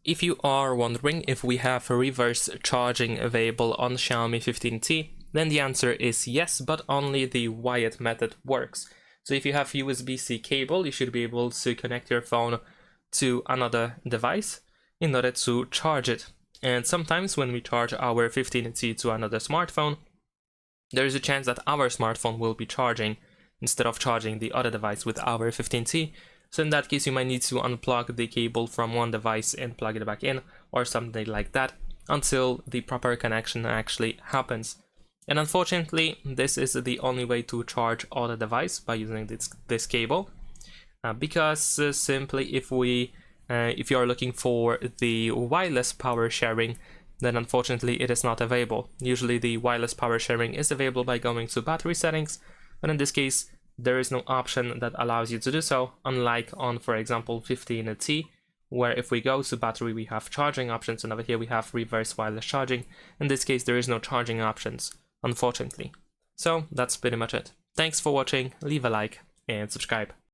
If you are wondering if we have reverse charging available on Xiaomi 15T, then the answer is yes, but only the wired method works. So if you have USB-C cable, you should be able to connect your phone to another device in order to charge it. And sometimes when we charge our 15T to another smartphone, there is a chance that our smartphone will be charging instead of charging the other device with our 15T. So in that case, you might need to unplug the cable from one device and plug it back in or something like that until the proper connection actually happens. And unfortunately, this is the only way to charge other device by using this cable, because simply if you are looking for the wireless power sharing, then unfortunately it is not available. Usually the wireless power sharing is available by going to battery settings, but in this case there is no option that allows you to do so, unlike on, for example, 15T, where if we go to battery we have charging options, and over here we have reverse wireless charging. In this case there is no charging options, unfortunately. So that's pretty much it. Thanks for watching, leave a like and subscribe.